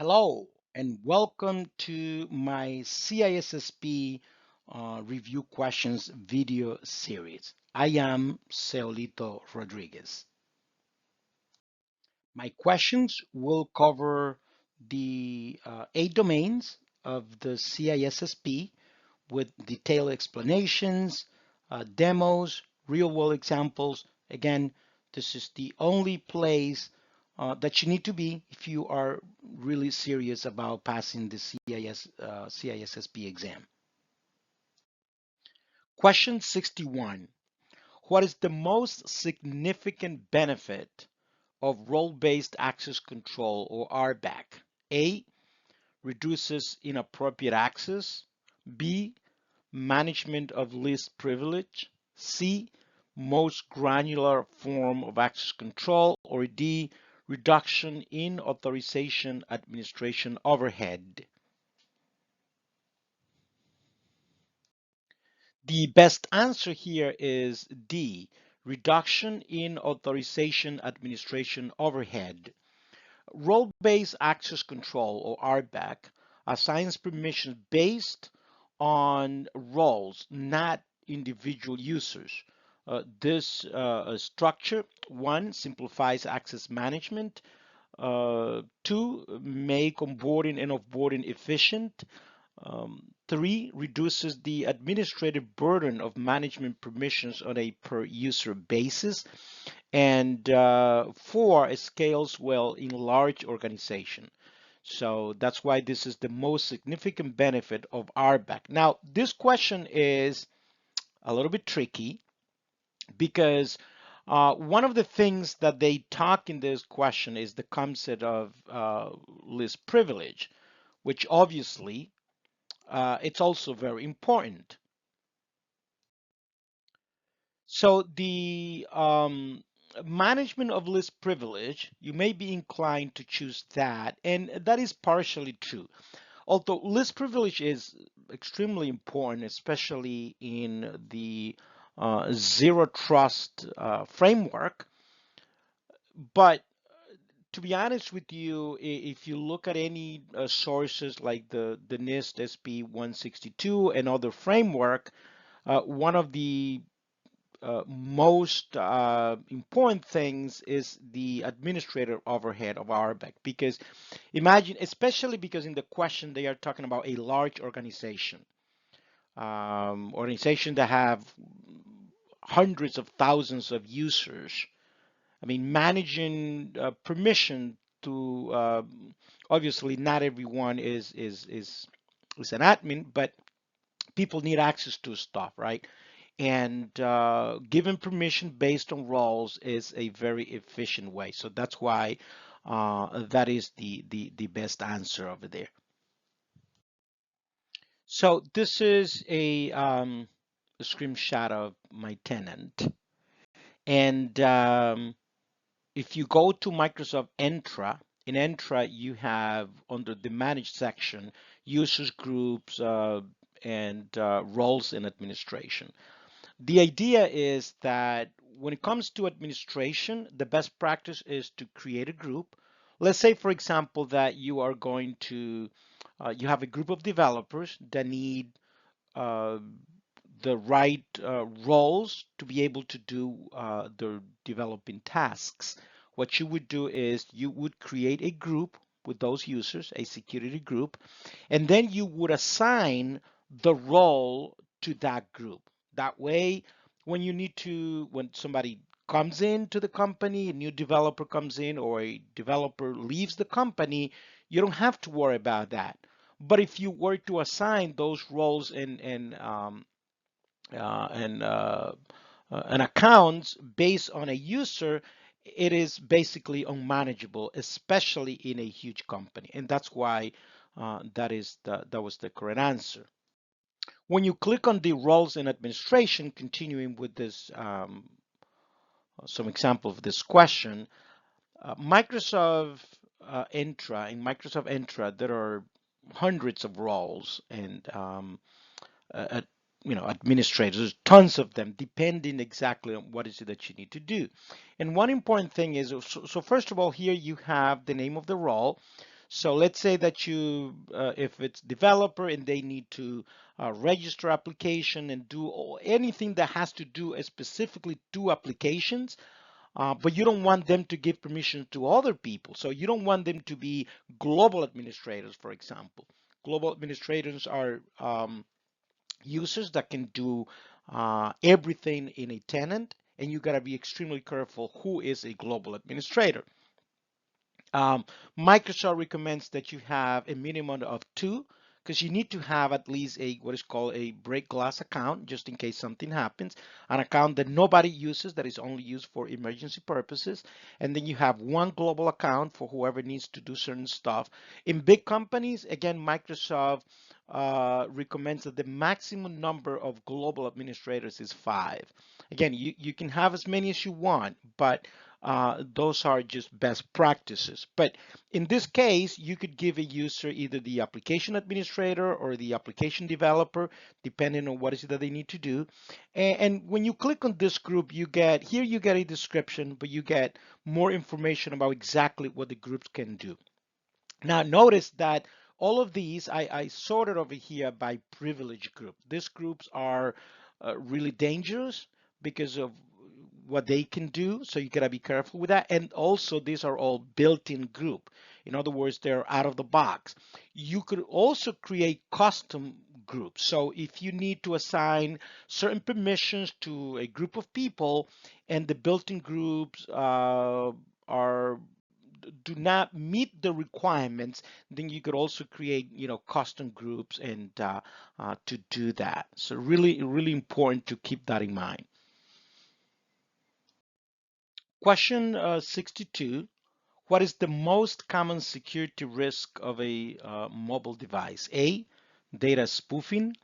Hello and welcome to my CISSP review questions video series. I am Ceolito Rodriguez. My questions will cover the 8 domains of the CISSP with detailed explanations, demos, real-world examples. Again, this is the only place that you need to be if you are really serious about passing the CISSP exam. Question 61. What is the most significant benefit of role-based access control or RBAC? A, reduces inappropriate access. B, management of least privilege. C, most granular form of access control. Or D, reduction in authorization administration overhead. The best answer here is D, reduction in authorization administration overhead. Role-based access control, or RBAC, assigns permissions based on roles, not individual users. This structure, one, simplifies access management. Two, make onboarding and offboarding efficient. Three, reduces the administrative burden of management permissions on a per user basis. And four, it scales well in large organization. So that's why this is the most significant benefit of RBAC. Now, this question is a little bit tricky because one of the things that they talk in this question is the concept of least privilege, which obviously it's also very important. So the management of least privilege, you may be inclined to choose that, and that is partially true. Although least privilege is extremely important, especially in the zero trust framework, but to be honest with you, if you look at any sources like the NIST SP 162 and other framework, one of the most important things is the administrative overhead of RBAC, because imagine, especially because in the question they are talking about a large organization that have hundreds of thousands of users. I mean, managing permission to obviously not everyone is an admin, but people need access to stuff, right? And giving permission based on roles is a very efficient way. So that's why that is the best answer over there. So this is a screenshot of my tenant. And if you go to Microsoft Entra, in Entra you have under the manage section, users groups and roles in administration. The idea is that when it comes to administration, the best practice is to create a group. Let's say, for example, that you are going to, you have a group of developers that need uh, the right roles to be able to do their developing tasks. What you would do is you would create a group with those users, a security group, and then you would assign the role to that group. That way, when somebody comes into the company, a new developer comes in or a developer leaves the company, you don't have to worry about that. But if you were to assign those roles and accounts based on a user, it is basically unmanageable, especially in a huge company. And that's why that was the correct answer. When you click on the roles in administration, continuing with this, some example of this question, Microsoft in Microsoft Entra, there are hundreds of roles and uh, administrators, tons of them, depending exactly on what is it that you need to do. And one important thing is, so first of all, here you have the name of the role. So let's say that if it's developer and they need to register application and do anything that has to do specifically to applications, but you don't want them to give permission to other people. So you don't want them to be global administrators, for example. Global administrators are users that can do everything in a tenant, and you got to be extremely careful who is a global administrator. Um, Microsoft recommends that you have a minimum of two, because you need to have at least a what is called a break glass account, just in case something happens, an account that nobody uses, that is only used for emergency purposes, and then you have one global account for whoever needs to do certain stuff. In big companies, again, Microsoft recommends that the maximum number of global administrators is five. Again, you can have as many as you want, but those are just best practices. But in this case, you could give a user either the application administrator or the application developer, depending on what is it that they need to do. And when you click on this group, you get a description, but you get more information about exactly what the groups can do. Now, notice that all of these, I sorted over here by privilege group. These groups are really dangerous because of what they can do. So you gotta be careful with that. And also, these are all built-in group. In other words, they're out of the box. You could also create custom groups. So if you need to assign certain permissions to a group of people, and the built-in groups are do not meet the requirements, then you could also create, custom groups and to do that. So really, really important to keep that in mind. Question 62. What is the most common security risk of a mobile device? A, data spoofing.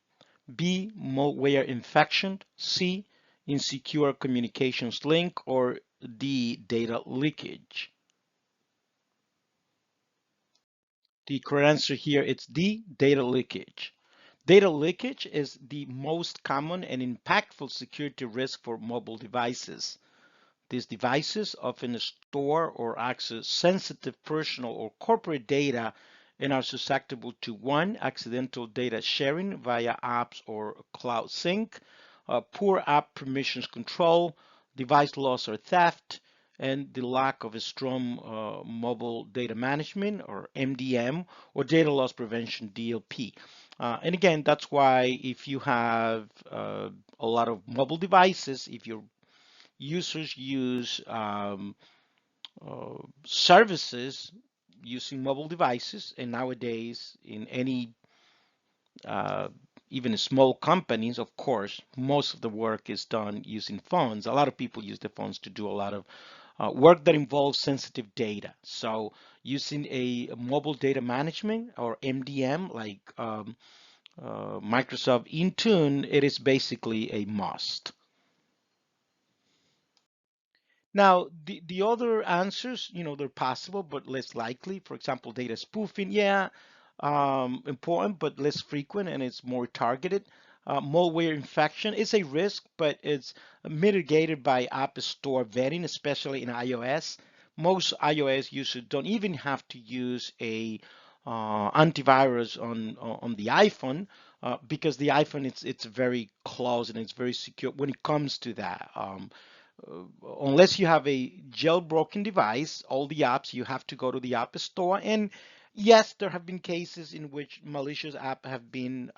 B, malware infection. C, insecure communications link. Or D, data leakage. The correct answer here is D, data leakage. Data leakage is the most common and impactful security risk for mobile devices. These devices often store or access sensitive personal or corporate data and are susceptible to one, accidental data sharing via apps or cloud sync, poor app permissions control, device loss or theft, and the lack of a strong mobile data management or MDM or data loss prevention DLP. And again, that's why if you have a lot of mobile devices, if your users use services using mobile devices, and nowadays in any uh, even small companies, of course, most of the work is done using phones. A lot of people use the phones to do a lot of work that involves sensitive data. So using a mobile data management or MDM like Microsoft Intune, it is basically a must. Now, the other answers, they're possible, but less likely. For example, data spoofing, yeah, important, but less frequent, and it's more targeted. Malware infection is a risk, but it's mitigated by App Store vetting, especially in iOS. Most iOS users don't even have to use a antivirus on the iPhone because the iPhone it's very close and it's very secure when it comes to that. Unless you have a jailbroken device, all the apps you have to go to the App Store. And yes, there have been cases in which malicious apps have been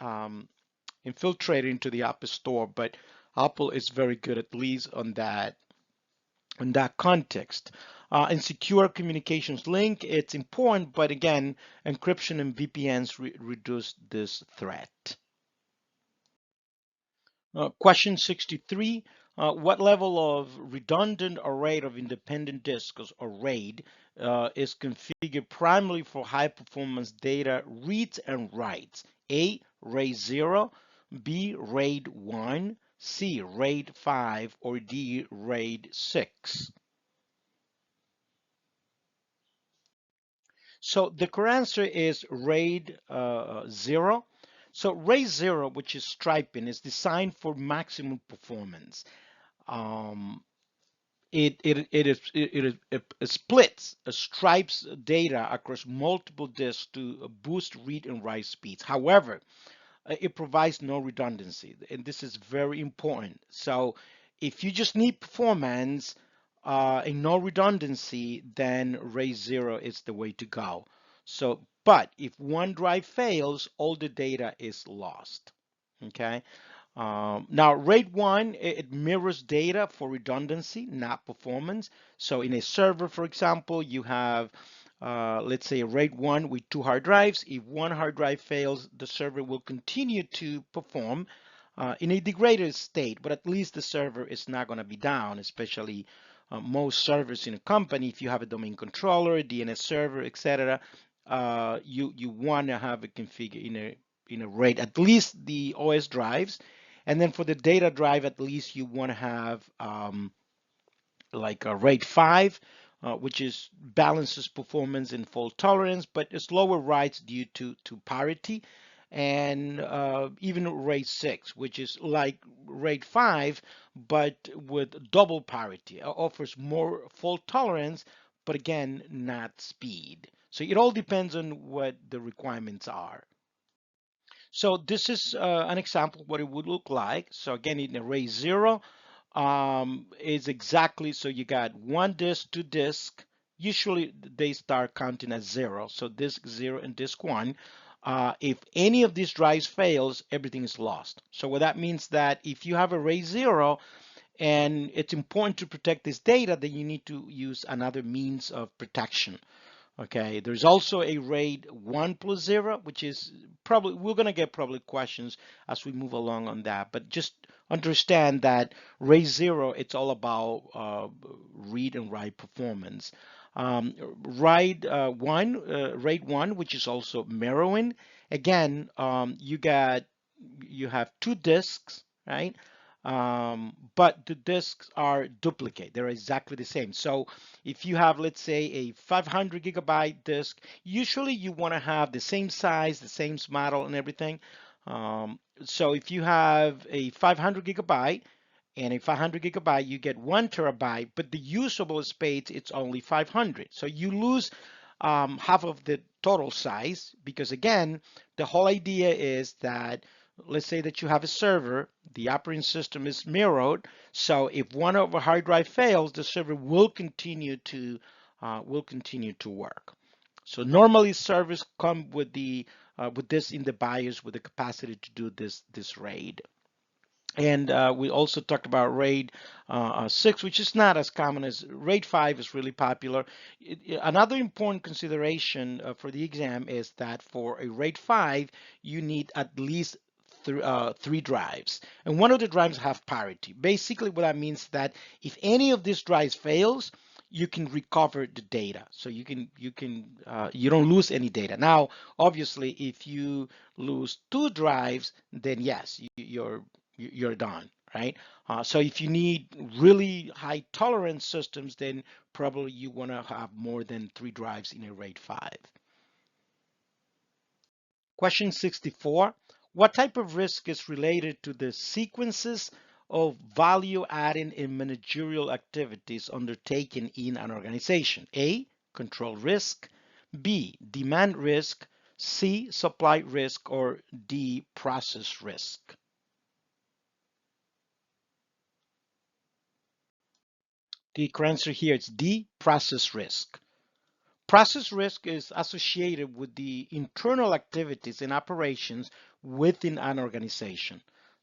infiltrated into the App Store, but Apple is very good at least on that context. And secure communications link, it's important, but again, encryption and VPNs reduce this threat. Question 63. What level of redundant array of independent disks or RAID is configured primarily for high performance data reads and writes? A, RAID 0, B, RAID 1, C, RAID 5, or D, RAID 6? So the correct answer is RAID 0. So RAID 0, which is striping, is designed for maximum performance. Um, it splits, stripes data across multiple disks to boost read and write speeds. However, it provides no redundancy, and this is very important. So if you just need performance and no redundancy, then RAID 0 is the way to go. So, but if one drive fails, all the data is lost. Okay. Now, RAID 1, it mirrors data for redundancy, not performance. So in a server, for example, you have, let's say, a RAID 1 with 2 hard drives. If one hard drive fails, the server will continue to perform in a degraded state, but at least the server is not going to be down, especially most servers in a company. If you have a domain controller, DNS server, etc., you want to have it configured in a RAID, at least the OS drives. And then for the data drive, at least you want to have like a RAID 5, which is balances performance and fault tolerance, but it's lower writes due to parity. And even RAID 6, which is like RAID 5, but with double parity, offers more fault tolerance, but again, not speed. So it all depends on what the requirements are. So this is an example of what it would look like. So again, in array 0 is exactly, so you got one disk, two disk. Usually they start counting as 0. So disk 0 and disk 1. If any of these drives fails, everything is lost. So what that means that if you have array 0 and it's important to protect this data, then you need to use another means of protection. Okay, there's also a RAID 1 plus 0, which is probably, we're going to get probably questions as we move along on that, but just understand that RAID 0, it's all about read and write performance. RAID 1, which is also mirroring, again, you have two disks, right? But the disks are duplicate. They're exactly the same. So if you have, let's say, a 500 gigabyte disk, usually you want to have the same size, the same model and everything. So if you have a 500 gigabyte and a 500 gigabyte, you get 1 terabyte, but the usable space, it's only 500. So you lose half of the total size because again, the whole idea is that let's say that you have a server, the operating system is mirrored. So if one of a hard drive fails, the server will continue to work. So normally servers come with the with this in the BIOS with the capacity to do this RAID. And we also talked about RAID 6, which is not as common as RAID 5 is really popular. Another important consideration for the exam is that for a RAID 5, you need at least 3 drives. And one of the drives have parity. Basically, what that means is that if any of these drives fails, you can recover the data. So you don't lose any data. Now, obviously, if you lose 2 drives, then yes, you're done, right? So if you need really high tolerance systems, then probably you want to have more than 3 drives in a RAID 5. Question 64. What type of risk is related to the sequences of value adding and managerial activities undertaken in an organization? A, control risk, B, demand risk, C, supply risk, or D, process risk? The correct answer here is D, process risk. Process risk is associated with the internal activities and operations within an organization,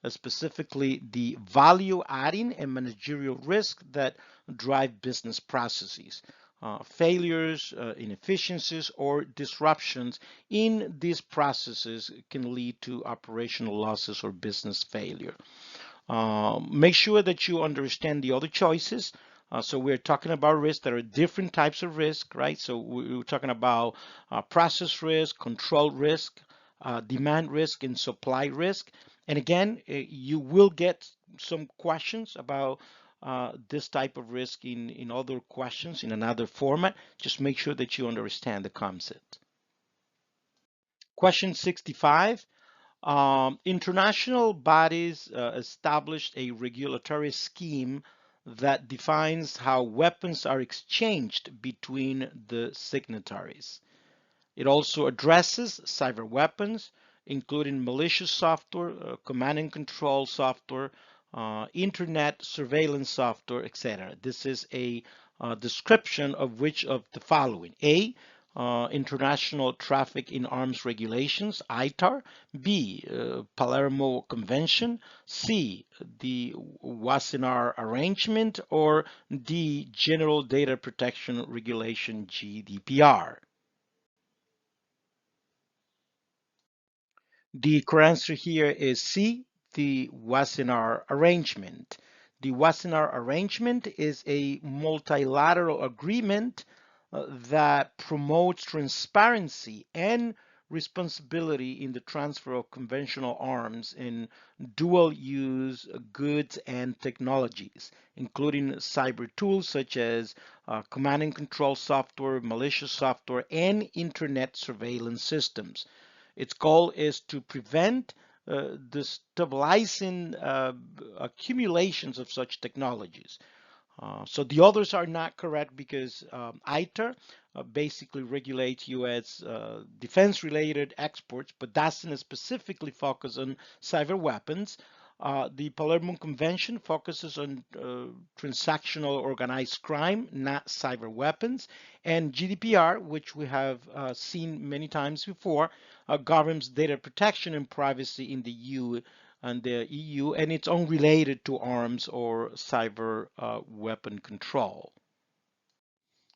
specifically the value adding and managerial risk that drive business processes. Failures, inefficiencies, or disruptions in these processes can lead to operational losses or business failure. Make sure that you understand the other choices. So we're talking about risks. There are different types of risk, right? So we're talking about process risk, control risk, demand risk, and supply risk. And again, you will get some questions about this type of risk in other questions in another format. Just make sure that you understand the concept. Question 65. International bodies established a regulatory scheme that defines how weapons are exchanged between the signatories. It also addresses cyber weapons, including malicious software, command and control software, internet surveillance software, etc. This is a description of which of the following: A, International Traffic in Arms Regulations, ITAR; B, Palermo Convention; C, the Wassenaar Arrangement; or D, General Data Protection Regulation, GDPR. The correct answer here is C, the Wassenaar Arrangement. The Wassenaar Arrangement is a multilateral agreement that promotes transparency and responsibility in the transfer of conventional arms in dual use goods and technologies, including cyber tools such as command and control software, malicious software, and internet surveillance systems. Its goal is to prevent destabilizing accumulations of such technologies. So the others are not correct because ITER basically regulates U.S. Defense-related exports, but doesn't specifically focus on cyber weapons. The Palermo Convention focuses on transactional organized crime, not cyber weapons. And GDPR, which we have seen many times before, governs data protection and privacy in the EU, and it's unrelated to arms or cyber weapon control.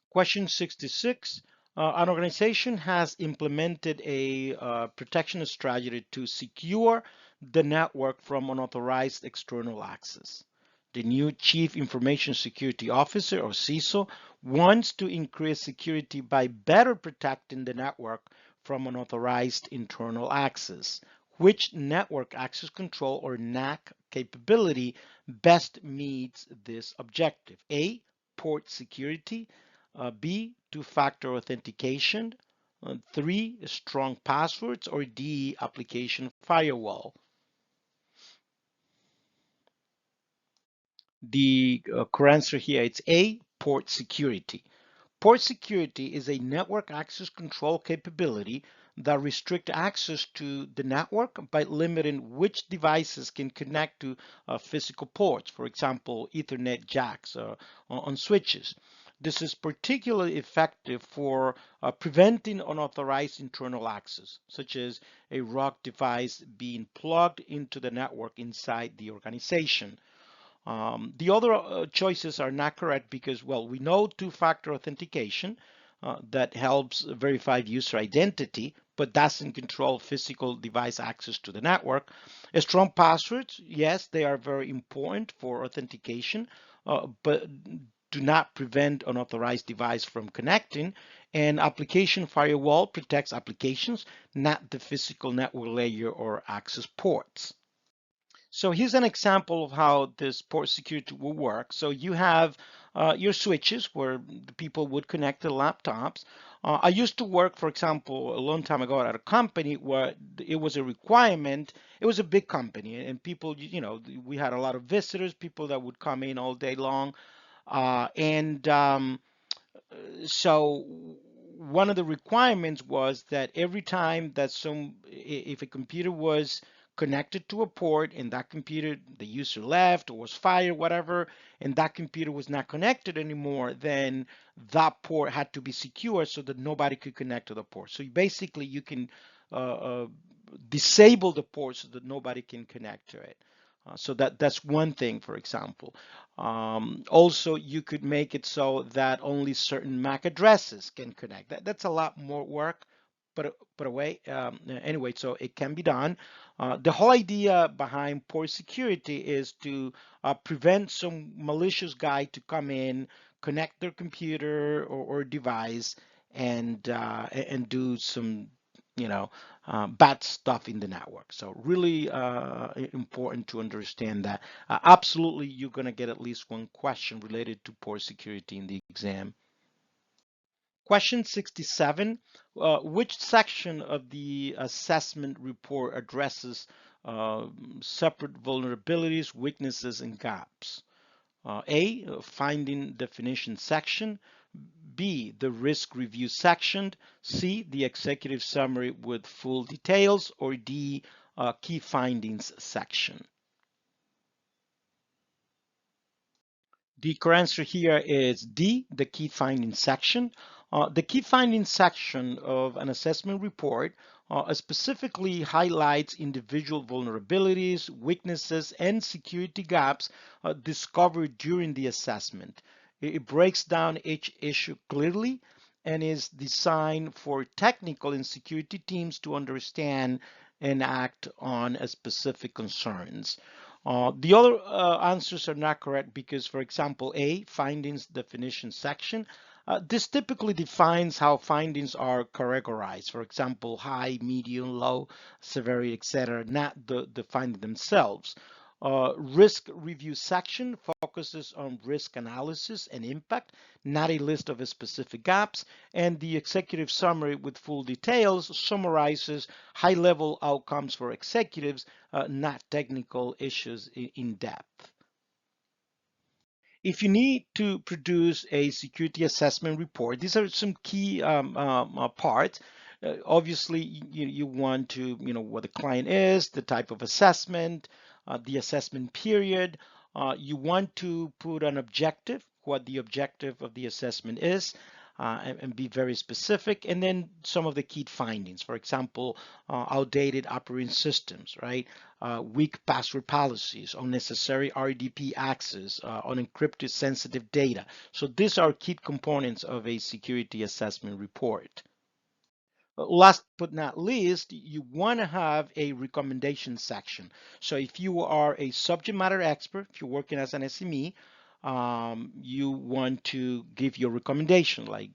Question 66. An organization has implemented a protection strategy to secure the network from unauthorized external access. The new Chief Information Security Officer, or CISO, wants to increase security by better protecting the network from unauthorized internal access. Which network access control, or NAC, capability best meets this objective? A, port security; B, two-factor authentication; 3, strong passwords; or D, application firewall. The correct answer here is A, port security. Port security is a network access control capability that restricts access to the network by limiting which devices can connect to physical ports, for example, Ethernet jacks on switches. This is particularly effective for preventing unauthorized internal access, such as a rogue device being plugged into the network inside the organization. The other choices are not correct because, well, we know two-factor authentication that helps verify user identity, but doesn't control physical device access to the network. Strong passwords, yes, they are very important for authentication, but do not prevent unauthorized device from connecting. And application firewall protects applications, not the physical network layer or access ports. So here's an example of how this port security will work. So you have your switches where the people would connect to laptops. I used to work, for example, a long time ago at a company where it was a requirement. It was a big company, and people, we had a lot of visitors, people that would come in all day long. And so one of the requirements was that every time that if a computer was connected to a port and that computer, the user left or was fired, whatever, and that computer was not connected anymore, then that port had to be secure so that nobody could connect to the port. So basically you can uh, uh, disable the port so that nobody can connect to it. So that's one thing, for example. Also, you could make it so that only certain MAC addresses can connect. That's a lot more work, but anyway, so it can be done. The whole idea behind port security is to prevent some malicious guy to come in, connect their computer or device, and do some, bad stuff in the network. So really important to understand that. Absolutely, you're going to get at least one question related to port security in the exam. Question 67, which section of the assessment report addresses separate vulnerabilities, weaknesses, and gaps? A, finding definition section, B, the risk review section, C, the executive summary with full details, or D, key findings section. The correct answer here is D, the key findings section. The key findings section of an assessment report specifically highlights individual vulnerabilities, weaknesses, and security gaps discovered during the assessment. It breaks down each issue clearly and is designed for technical and security teams to understand and act on specific concerns. The other answers are not correct because, for example, A, findings definition section, this typically defines how findings are categorized. For example, high, medium, low, severity, etc., not the findings themselves. Risk review section focuses on risk analysis and impact, not a list of specific gaps. And the executive summary with full details summarizes high-level outcomes for executives, not technical issues in depth. If you need to produce a security assessment report, these are some key parts. Obviously, you want to, what the client is, the type of assessment, the assessment period. You want to put an objective, what the objective of the assessment is, and be very specific. And then some of the key findings, for example, outdated operating systems, right? Weak password policies, unnecessary RDP access, unencrypted sensitive data. So these are key components of a security assessment report. Last but not least, you want to have a recommendation section. So if you are a subject matter expert, if you're working as an SME, you want to give your recommendation, like,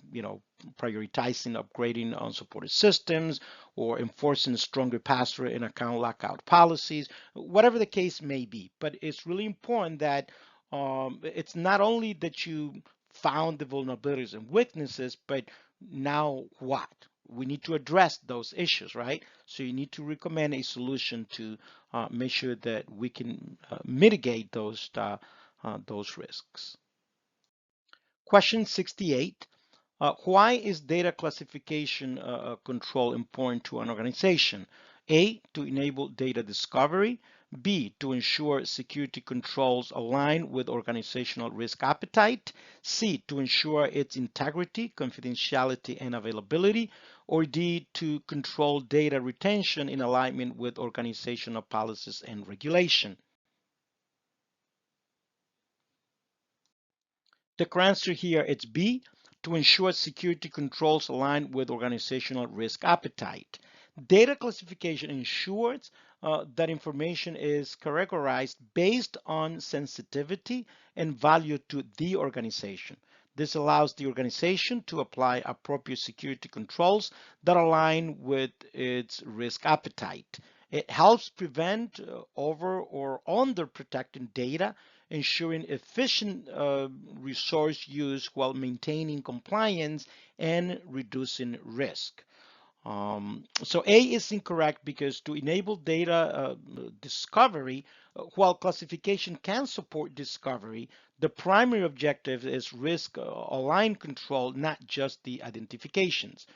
prioritizing upgrading unsupported systems or enforcing stronger password and account lockout policies, whatever the case may be. But it's really important that it's not only that you found the vulnerabilities and weaknesses, but now what? We need to address those issues, right? So you need to recommend a solution to make sure that we can mitigate those risks. Question 68. Why is data classification control important to an organization? A, to enable data discovery. B, to ensure security controls align with organizational risk appetite. C, to ensure its integrity, confidentiality, and availability. Or D, to control data retention in alignment with organizational policies and regulation. The correct answer here is B, to ensure security controls align with organizational risk appetite. Data classification ensures that information is categorized based on sensitivity and value to the organization. This allows the organization to apply appropriate security controls that align with its risk appetite. It helps prevent over or under protecting data, ensuring efficient resource use while maintaining compliance and reducing risk. So A is incorrect because to enable data discovery, while classification can support discovery, the primary objective is risk aligned control, not just the identifications.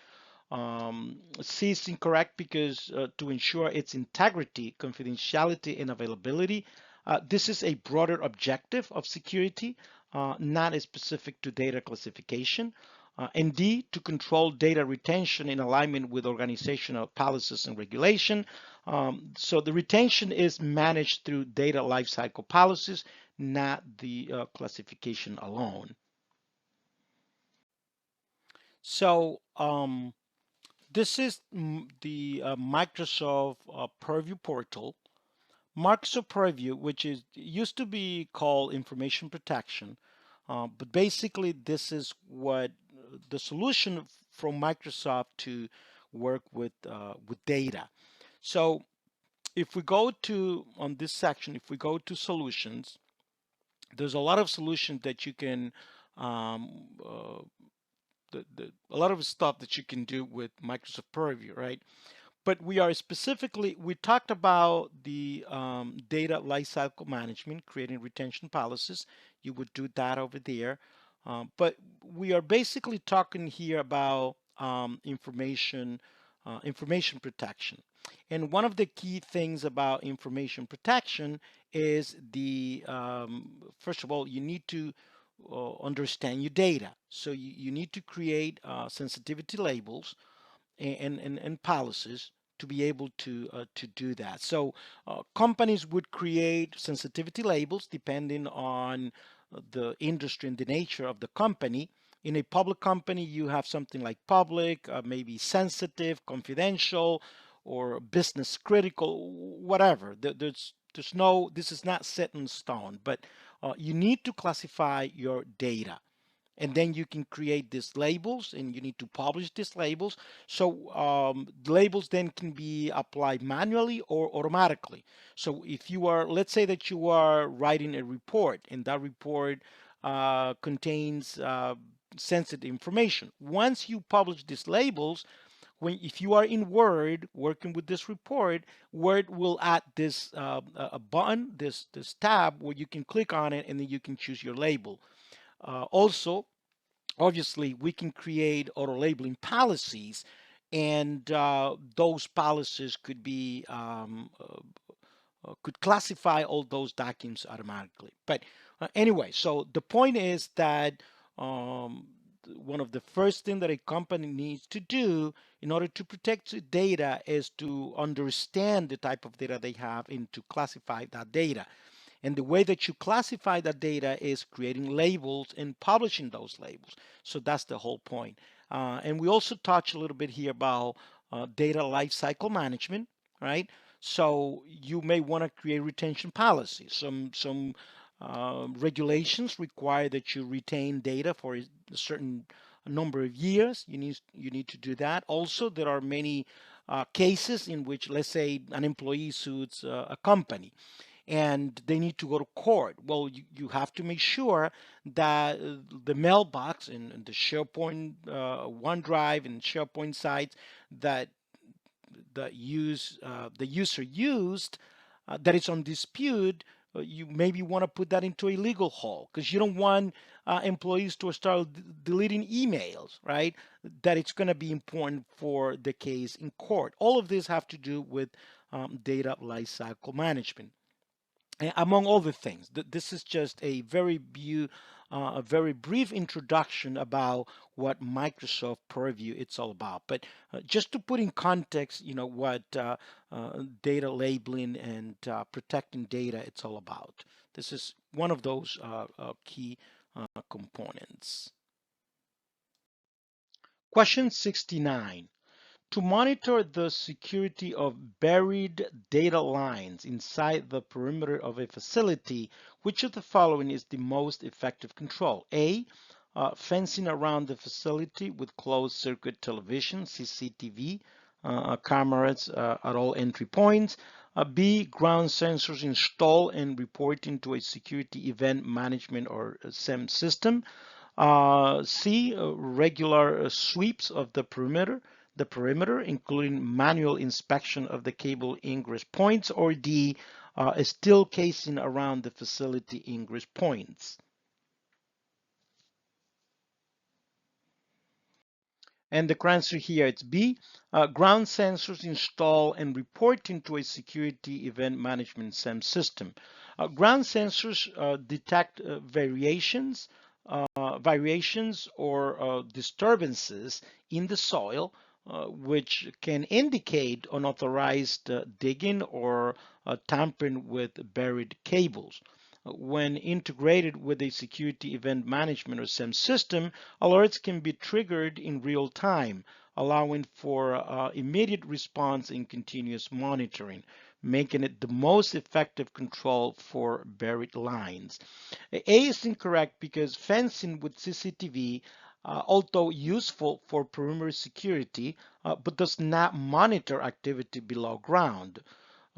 C is incorrect because to ensure its integrity, confidentiality, and availability, this is a broader objective of security, not specific to data classification. And D, to control data retention in alignment with organizational policies and regulation. So the retention is managed through data lifecycle policies, not the classification alone. So this is the Microsoft Purview portal. Microsoft Purview, which is used to be called information protection, but basically this is what the solution from Microsoft to work with data. So if we go to on this section, if we go to solutions, there's a lot of solutions that you can um, uh, a lot of stuff that you can do with Microsoft Purview, right? But we talked about the data lifecycle management, creating retention policies you would do that over there. But we are basically talking here about information protection. And one of the key things about information protection is first of all, you need to understand your data. So you need to create sensitivity labels and policies to be able to do that. So companies would create sensitivity labels depending on the industry and the nature of the company. In a public company, you have something like public, maybe sensitive, confidential, or business critical, whatever. There's no, this is not set in stone, but you need to classify your data, and then you can create these labels and you need to publish these labels. So the labels then can be applied manually or automatically. So if you are, let's say that you are writing a report and that report contains sensitive information, once you publish these labels, when if you are in Word working with this report, Word will add this a button, this tab where you can click on it and then you can choose your label. Also, obviously, we can create auto labeling policies, and those policies could classify all those documents automatically. But anyway, so the point is that um, one of the first thing that a company needs to do in order to protect the data is to understand the type of data they have and to classify that data. And the way that you classify that data is creating labels and publishing those labels. So that's the whole point. And we also touch a little bit here about data lifecycle management, right? So you may want to create retention policies. Some regulations require that you retain data for a certain number of years. You need to do that. Also, there are many cases in which, let's say, an employee sues a company and they need to go to court. Well, you have to make sure that the mailbox and the SharePoint, OneDrive, and SharePoint sites that the user used, that it's on dispute. You maybe want to put that into a legal hole because you don't want employees to start deleting emails, right? That it's going to be important for the case in court. All of this have to do with data lifecycle management, among other things. This is just a very brief introduction about what Microsoft Purview it's all about. But just to put in context, what data labeling and protecting data it's all about. This is one of those key components. Question 69. To monitor the security of buried data lines inside the perimeter of a facility, which of the following is the most effective control? A. Fencing around the facility with closed circuit television, CCTV, cameras at all entry points. B. Ground sensors installed and reporting to a security event management or SEM system. C. Regular sweeps of the perimeter, including manual inspection of the cable ingress points, or D, a steel casing around the facility ingress points. And the answer here, it's B, ground sensors install and reporting to a security event management SEM system. Ground sensors detect variations or disturbances in the soil, which can indicate unauthorized digging or tampering with buried cables. When integrated with a security event management or SEM system, alerts can be triggered in real time, allowing for immediate response and continuous monitoring, making it the most effective control for buried lines. A is incorrect because fencing with CCTV, although useful for perimeter security, but does not monitor activity below ground.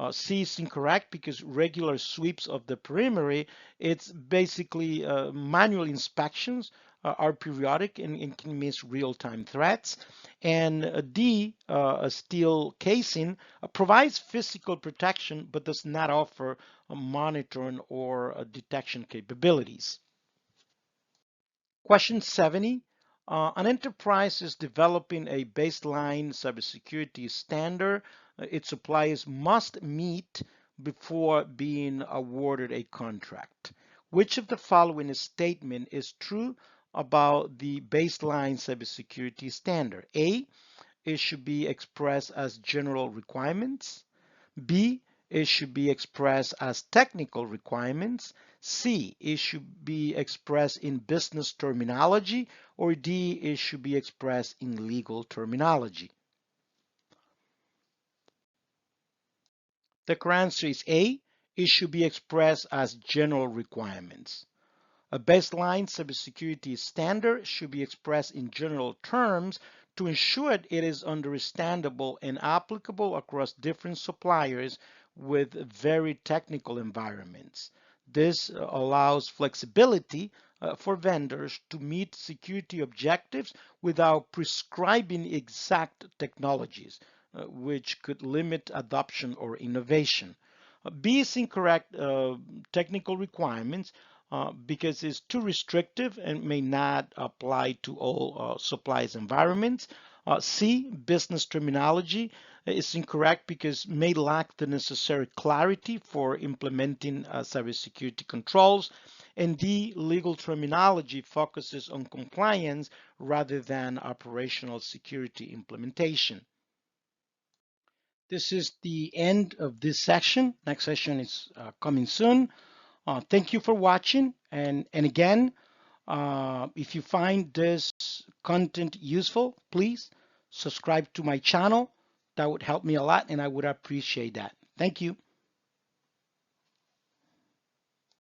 C is incorrect because regular sweeps of the perimeter, it's basically manual inspections are periodic and can miss real-time threats. And D, a steel casing, provides physical protection but does not offer monitoring or detection capabilities. Question 70. An enterprise is developing a baseline cybersecurity standard its suppliers must meet before being awarded a contract. Which of the following statement is true about the baseline cybersecurity standard? A, it should be expressed as general requirements. B, it should be expressed as technical requirements. C, it should be expressed in business terminology. Or D, it should be expressed in legal terminology. The correct answer is A, it should be expressed as general requirements. A baseline cybersecurity standard should be expressed in general terms to ensure it is understandable and applicable across different suppliers with very technical environments. This allows flexibility for vendors to meet security objectives without prescribing exact technologies, which could limit adoption or innovation. B is incorrect. Technical requirements because it's too restrictive and may not apply to all supplies environments. C, business terminology is incorrect because may lack the necessary clarity for implementing cybersecurity controls. And D, legal terminology focuses on compliance rather than operational security implementation. This is the end of this session. Next session is coming soon. Thank you for watching. And again, if you find this content useful, please subscribe to my channel. That would help me a lot and I would appreciate that. Thank you.